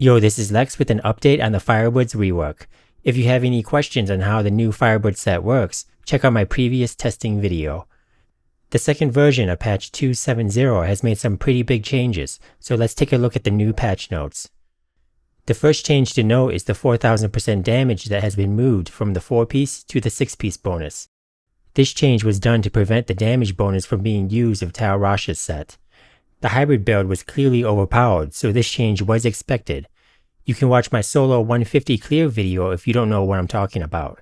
Yo, this is Lex with an update on the Firebird's rework. If you have any questions on how the new Firebird set works, check out my previous testing video. The second version of patch 2.7.0 has made some pretty big changes, so let's take a look at the new patch notes. The first change to note is the 4000% damage that has been moved from the 4-piece to the 6-piece bonus. This change was done to prevent the damage bonus from being used of Tal Rasha's set. The hybrid build was clearly overpowered, so this change was expected. You can watch my solo 150 clear video if you don't know what I'm talking about.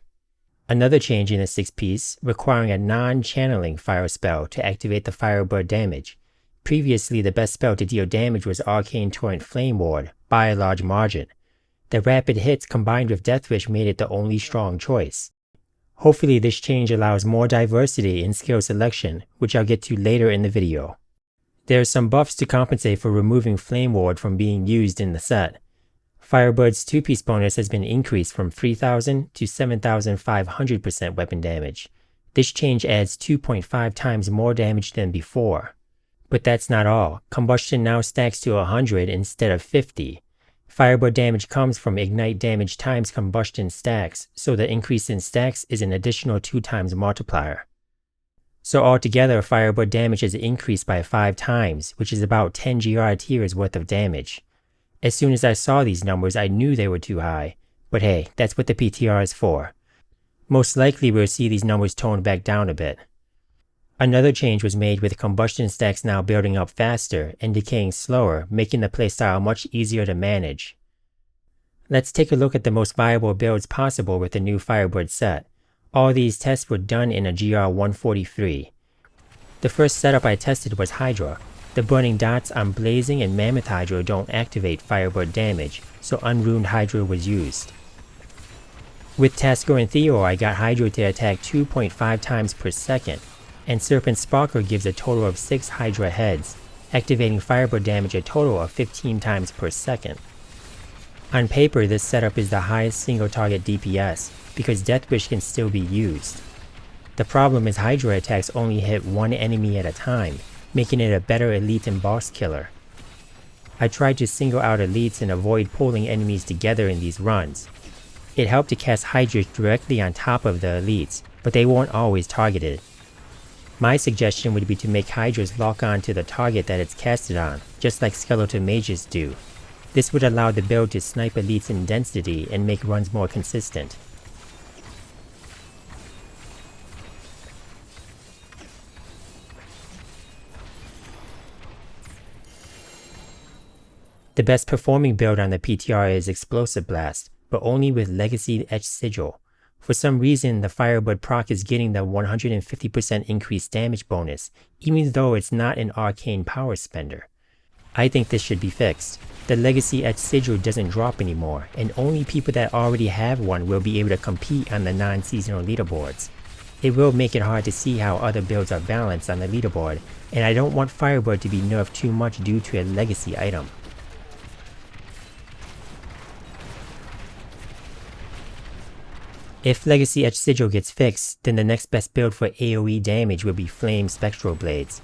Another change in the 6-piece, requiring a non-channeling fire spell to activate the Firebird damage. Previously, the best spell to deal damage was Arcane Torrent Flame Ward, by a large margin. The rapid hits combined with Deathwish made it the only strong choice. Hopefully this change allows more diversity in skill selection, which I'll get to later in the video. There are some buffs to compensate for removing Flame Ward from being used in the set. Firebird's 2-piece bonus has been increased from 3000 to 7500% weapon damage. This change adds 2.5 times more damage than before. But that's not all. Combustion now stacks to 100 instead of 50. Firebird damage comes from ignite damage times combustion stacks, so the increase in stacks is an additional 2 times multiplier. So altogether, Firebird damage has increased by 5 times, which is about 10 GR tiers worth of damage. As soon as I saw these numbers, I knew they were too high, but hey, that's what the PTR is for. Most likely we'll see these numbers toned back down a bit. Another change was made with combustion stacks now building up faster and decaying slower, making the playstyle much easier to manage. Let's take a look at the most viable builds possible with the new Firebird set. All these tests were done in a GR 143. The first setup I tested was Hydra. The burning dots on Blazing and Mammoth Hydra don't activate Firebird damage, so Unruined Hydra was used. With Tasker and Theo, I got Hydra to attack 2.5 times per second, and Serpent Sparker gives a total of 6 Hydra heads, activating Firebird damage a total of 15 times per second. On paper, this setup is the highest single target DPS, because Deathwish can still be used. The problem is Hydra attacks only hit one enemy at a time, making it a better elite and boss killer. I tried to single out elites and avoid pulling enemies together in these runs. It helped to cast Hydras directly on top of the elites, but they weren't always targeted. My suggestion would be to make Hydras lock on to the target that it's casted on, just like Skeletal Mages do. This would allow the build to snipe elites in density and make runs more consistent. The best performing build on the PTR is Explosive Blast, but only with Legacy Etched Sigil. For some reason, the Firebird proc is getting the 150% increased damage bonus, even though it's not an arcane power spender. I think this should be fixed. The Legacy Etched Sigil doesn't drop anymore, and only people that already have one will be able to compete on the non-seasonal leaderboards. It will make it hard to see how other builds are balanced on the leaderboard, and I don't want Firebird to be nerfed too much due to a legacy item. If Legacy Etched Sigil gets fixed, then the next best build for AoE damage would be Flame Spectral Blades.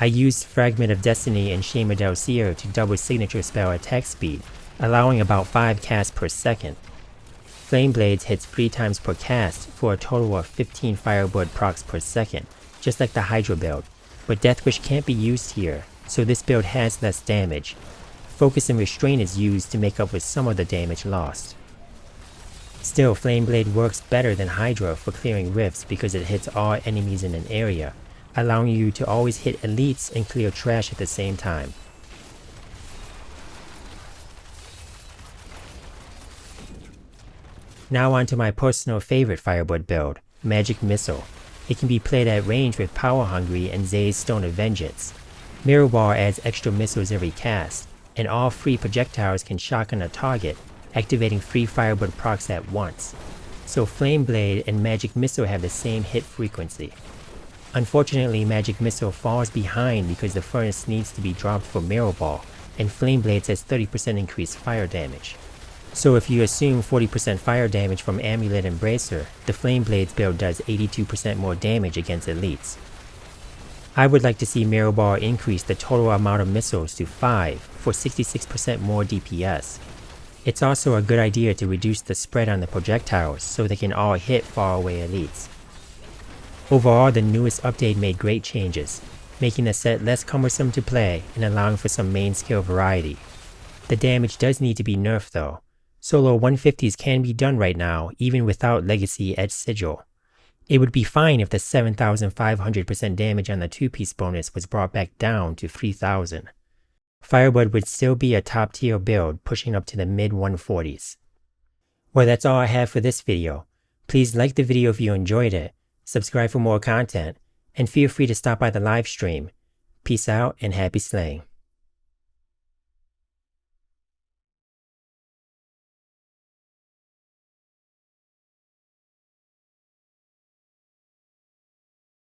I used Fragment of Destiny and Shema Del Seer to double signature spell attack speed, allowing about 5 casts per second. Flame Blades hits 3 times per cast for a total of 15 Firebird procs per second, just like the Hydra build, but Deathwish can't be used here, so this build has less damage. Focus and Restraint is used to make up for some of the damage lost. Still, Flame Blade works better than Hydra for clearing rifts because it hits all enemies in an area, allowing you to always hit elites and clear trash at the same time. Now on to my personal favorite Firebird build, Magic Missile. It can be played at range with Power Hungry and Zay's Stone of Vengeance. Mirror Ball adds extra missiles every cast, and all 3 projectiles can shotgun a target, activating 3 Firebird procs at once. So Flame Blade and Magic Missile have the same hit frequency. Unfortunately, Magic Missile falls behind because the furnace needs to be dropped for Mirror Ball, and Flame Blades has 30% increased fire damage. So if you assume 40% fire damage from Amulet and Bracer, the Flame Blades build does 82% more damage against elites. I would like to see Mirror Ball increase the total amount of missiles to 5 for 66% more DPS. It's also a good idea to reduce the spread on the projectiles so they can all hit faraway elites. Overall, the newest update made great changes, making the set less cumbersome to play and allowing for some main skill variety. The damage does need to be nerfed though. Solo 150s can be done right now even without Legacy Edge Sigil. It would be fine if the 7,500% damage on the 2-piece bonus was brought back down to 3,000. Firebird would still be a top tier build pushing up to the mid 140s. Well, that's all I have for this video. Please like the video if you enjoyed it, subscribe for more content, and feel free to stop by the live stream. Peace out and happy slaying.